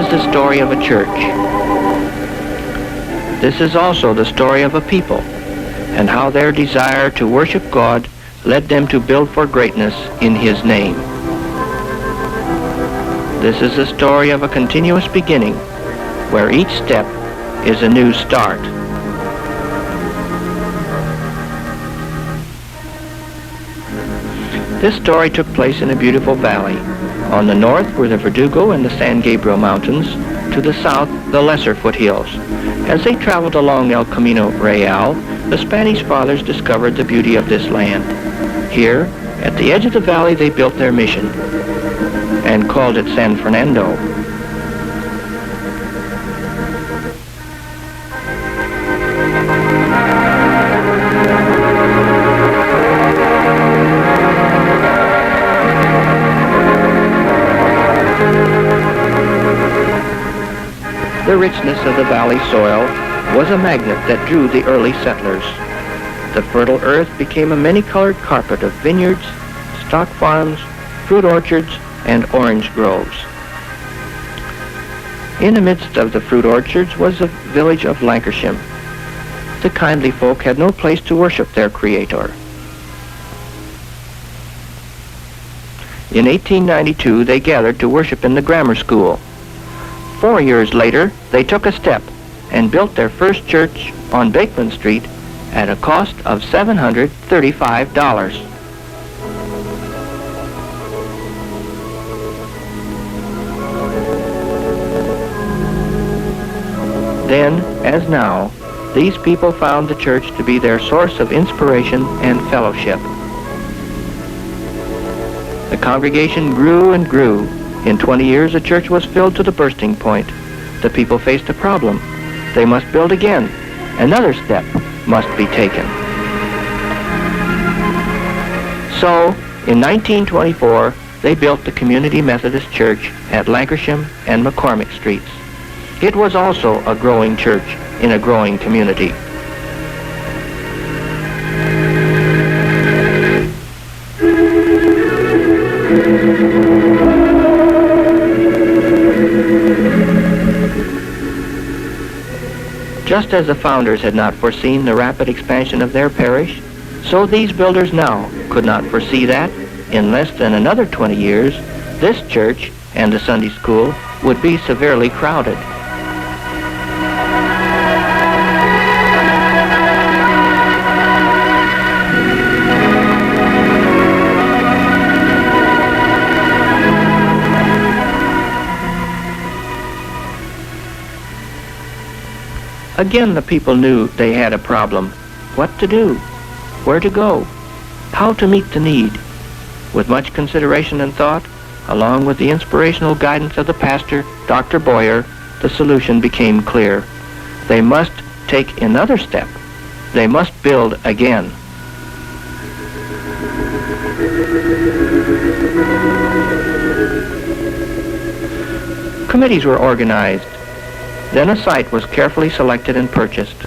is the story of a church. This is also the story of a people and how their desire to worship God led them to build for greatness in His name. This is the story of a continuous beginning where each step is a new start. This story took place in a beautiful valley. On the north were the Verdugo and the San Gabriel Mountains, to the south the lesser foothills. As they traveled along El Camino Real, the Spanish fathers discovered the beauty of this land. Here, at the edge of the valley, they built their mission and called it San Fernando. The richness of the valley soil was a magnet that drew the early settlers. The fertile earth became a many-colored carpet of vineyards, stock farms, fruit orchards, and orange groves. In the midst of the fruit orchards was the village of Lancashire. The kindly folk had no place to worship their Creator. In 1892, they gathered to worship in the grammar school. 4 years later, they took a step and built their first church on Bakeman Street at a cost of $735. Then, as now, these people found the church to be their source of inspiration and fellowship. The congregation grew and grew. In 20 years, the church was filled to the bursting point. The people faced a problem. They must build again. Another step must be taken. So, in 1924, they built the Community Methodist Church at Lancashire and McCormick Streets. It was also a growing church in a growing community. Just as the founders had not foreseen the rapid expansion of their parish, so these builders now could not foresee that, in less than another 20 years, this church and the Sunday school would be severely crowded. Again, the people knew they had a problem. What to do? Where to go? How to meet the need? With much consideration and thought, along with the inspirational guidance of the pastor, Dr. Boyer, the solution became clear. They must take another step. They must build again. Committees were organized. Then a site was carefully selected and purchased.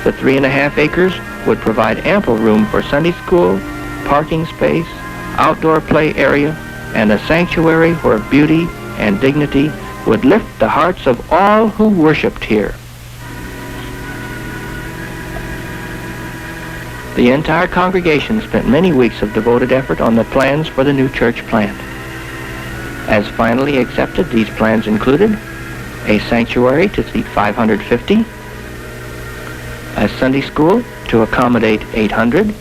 The 3.5 acres would provide ample room for Sunday school, parking space, outdoor play area, and a sanctuary where beauty and dignity would lift the hearts of all who worshiped here. The entire congregation spent many weeks of devoted effort on the plans for the new church plant. As finally accepted, these plans included a sanctuary to seat 550, a Sunday school to accommodate 800,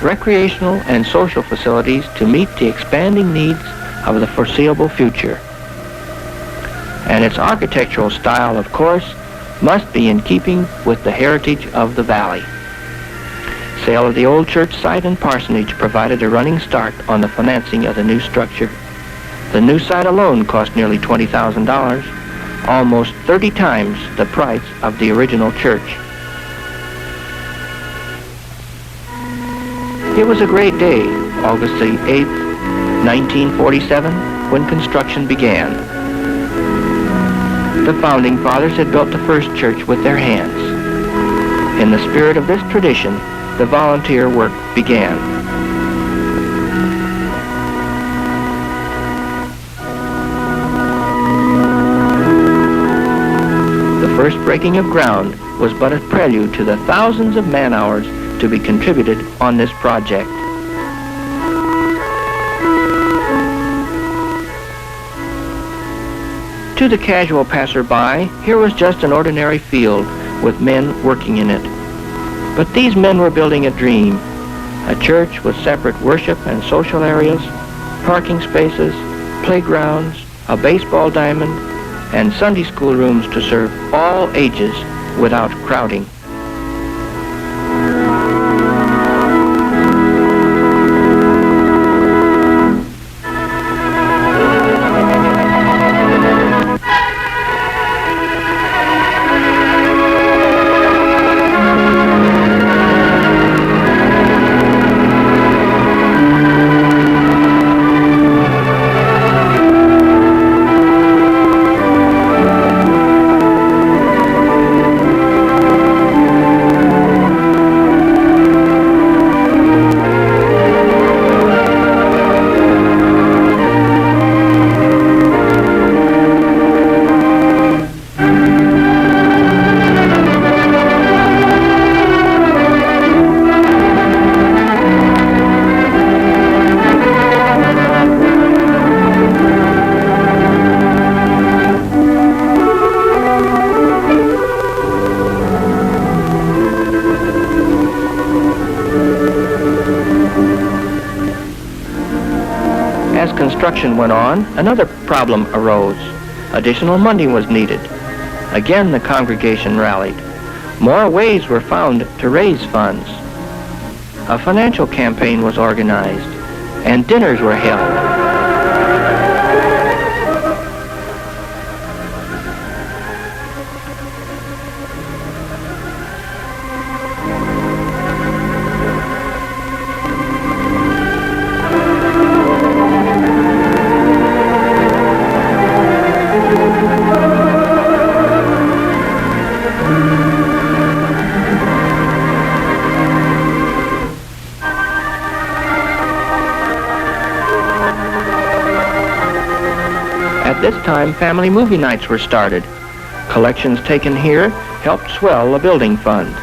recreational and social facilities to meet the expanding needs of the foreseeable future. And its architectural style, of course, must be in keeping with the heritage of the valley. Sale of the old church site and parsonage provided a running start on the financing of the new structure. The new site alone cost nearly $20,000, almost 30 times the price of the original church. It was a great day, August the 8th, 1947, when construction began. The founding fathers had built the first church with their hands. In the spirit of this tradition, the volunteer work began. first breaking of ground was but a prelude to the thousands of man-hours to be contributed on this project. To the casual passerby, here was just an ordinary field with men working in it. But these men were building a dream, a church with separate worship and social areas, parking spaces, playgrounds, a baseball diamond, and Sunday school rooms to serve all ages without crowding. As construction went on, another problem arose. Additional money was needed. Again, the congregation rallied. More ways were found to raise funds. A financial campaign was organized, and dinners were held. At this time, family movie nights were started. Collections taken here helped swell the building fund.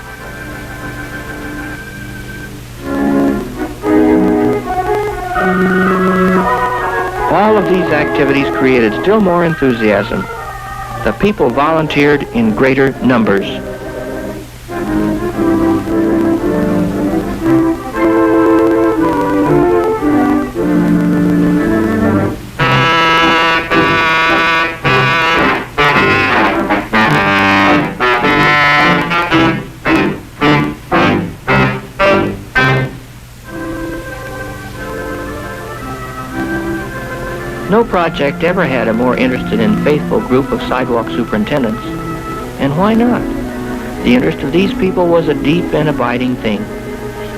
All of these activities created still more enthusiasm. The people volunteered in greater numbers. No project ever had a more interested and faithful group of sidewalk superintendents. And why not? The interest of these people was a deep and abiding thing.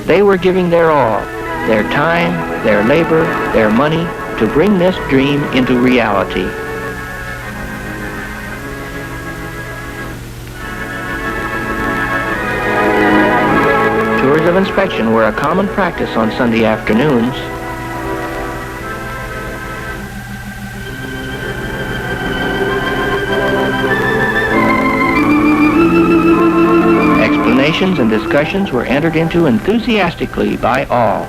They were giving their all, their time, their labor, their money, to bring this dream into reality. Tours of inspection were a common practice on Sunday afternoons. Explanations and discussions were entered into enthusiastically by all.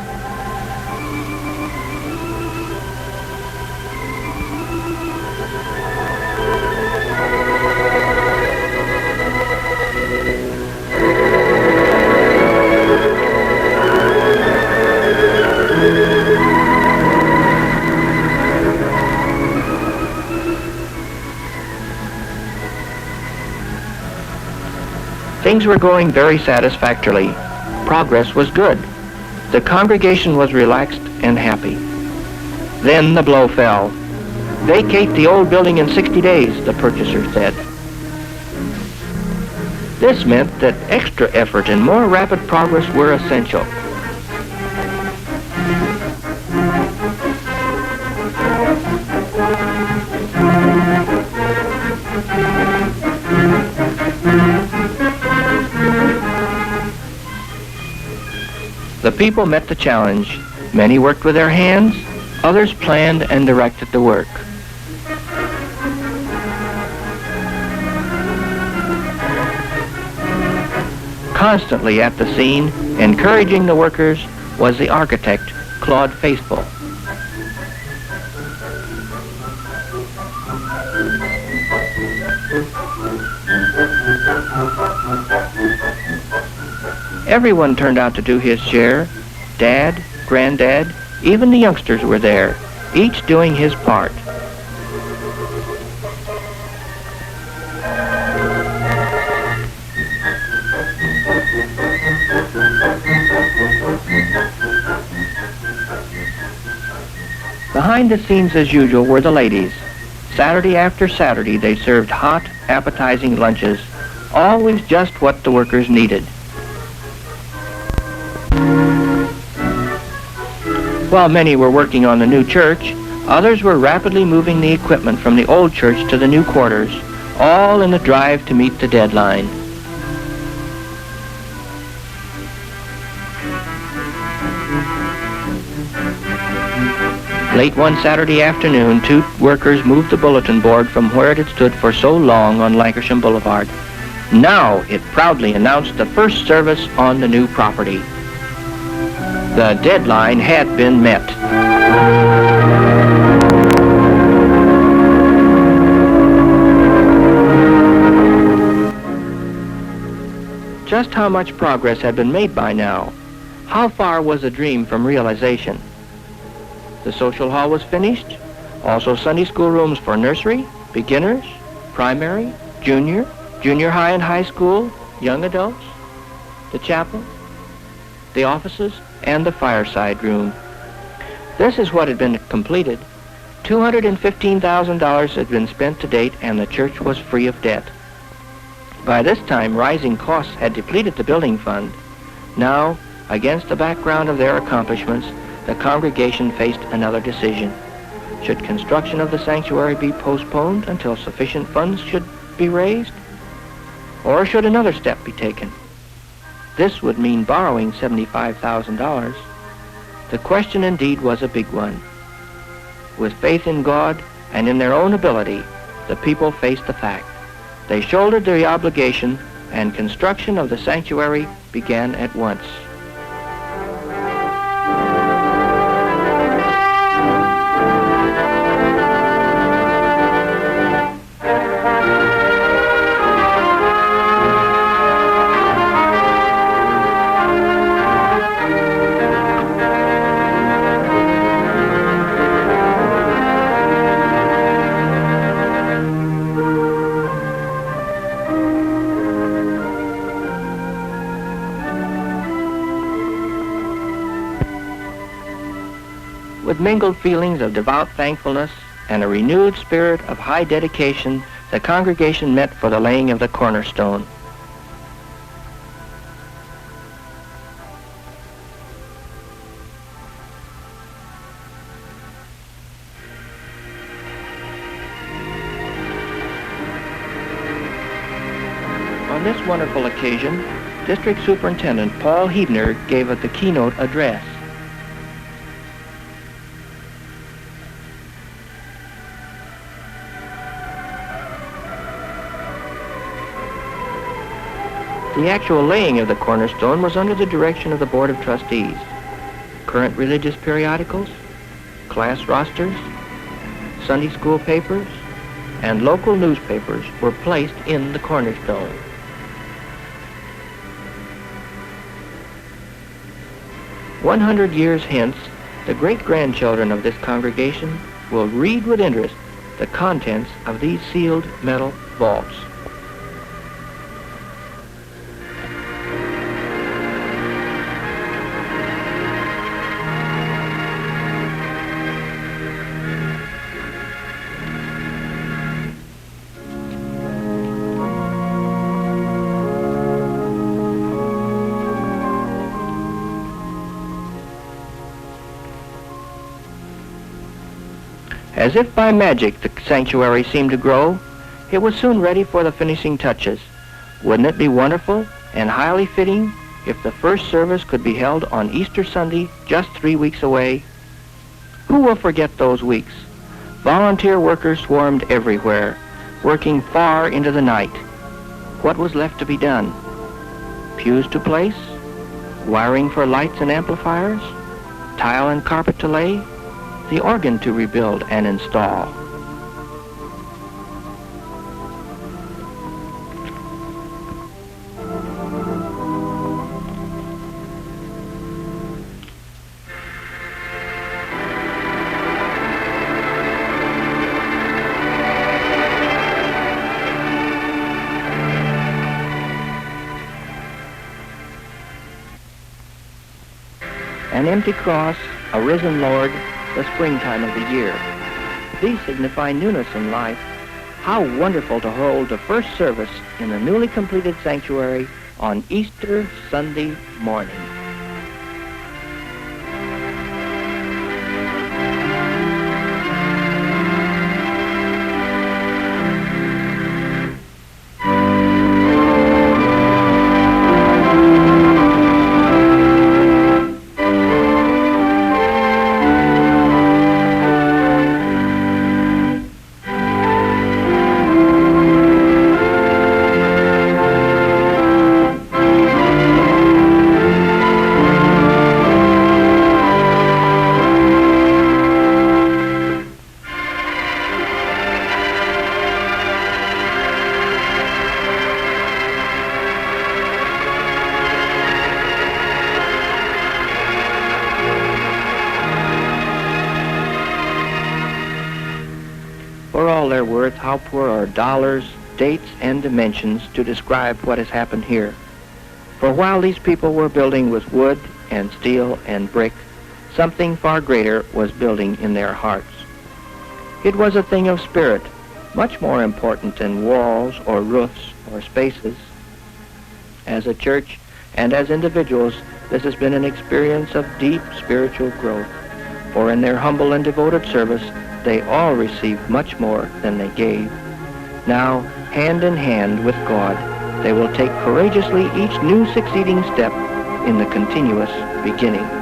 Things were going very satisfactorily. Progress was good. The congregation was relaxed and happy. Then the blow fell. Vacate the old building in 60 days, the purchaser said. This meant that extra effort and more rapid progress were essential. The people met the challenge. Many worked with their hands, others planned and directed the work. Constantly at the scene, encouraging the workers, was the architect, Claude Faithful. Everyone turned out to do his share. Dad, Granddad, even the youngsters were there, each doing his part. Behind the scenes, as usual, were the ladies. Saturday after Saturday, they served hot, appetizing lunches, always just what the workers needed. While many were working on the new church, others were rapidly moving the equipment from the old church to the new quarters, all in the drive to meet the deadline. Late one Saturday afternoon, two workers moved the bulletin board from where it had stood for so long on Lancashire Boulevard. Now it proudly announced the first service on the new property. The deadline had been met. Just how much progress had been made by now? How far was the dream from realization? The social hall was finished, also Sunday school rooms for nursery, beginners, primary, junior high and high school, young adults, the chapel, the offices, and the fireside room. This is what had been completed. $215,000 had been spent to date, and the church was free of debt. By this time, rising costs had depleted the building fund. Now, against the background of their accomplishments, the congregation faced another decision. Should construction of the sanctuary be postponed until sufficient funds should be raised? Or should another step be taken? This would mean borrowing $75,000. The question indeed was a big one. With faith in God and in their own ability, the people faced the fact. They shouldered the obligation, and construction of the sanctuary began at once. With mingled feelings of devout thankfulness and a renewed spirit of high dedication, the congregation met for the laying of the cornerstone. On this wonderful occasion, District Superintendent Paul Hebner gave the keynote address. The actual laying of the cornerstone was under the direction of the Board of Trustees. Current religious periodicals, class rosters, Sunday school papers, and local newspapers were placed in the cornerstone. "100 years hence, the great-grandchildren of this congregation will read with interest the contents of these sealed metal vaults." As if by magic, the sanctuary seemed to grow. It was soon ready for the finishing touches. Wouldn't it be wonderful and highly fitting if the first service could be held on Easter Sunday, just 3 weeks away? Who will forget those weeks? Volunteer workers swarmed everywhere, working far into the night. What was left to be done? pews to place, wiring for lights and amplifiers, tile and carpet to lay, the organ to rebuild and install. An empty cross, a risen Lord, the springtime of the year. These signify newness in life. How wonderful to hold the first service in the newly completed sanctuary on Easter Sunday morning. For all their worth, how poor are dollars, dates, and dimensions to describe what has happened here. For while these people were building with wood and steel and brick, something far greater was building in their hearts. It was a thing of spirit, much more important than walls or roofs or spaces. As a church and as individuals, this has been an experience of deep spiritual growth, for in their humble and devoted service, they all received much more than they gave. Now, hand in hand with God, they will take courageously each new succeeding step in the continuous beginning.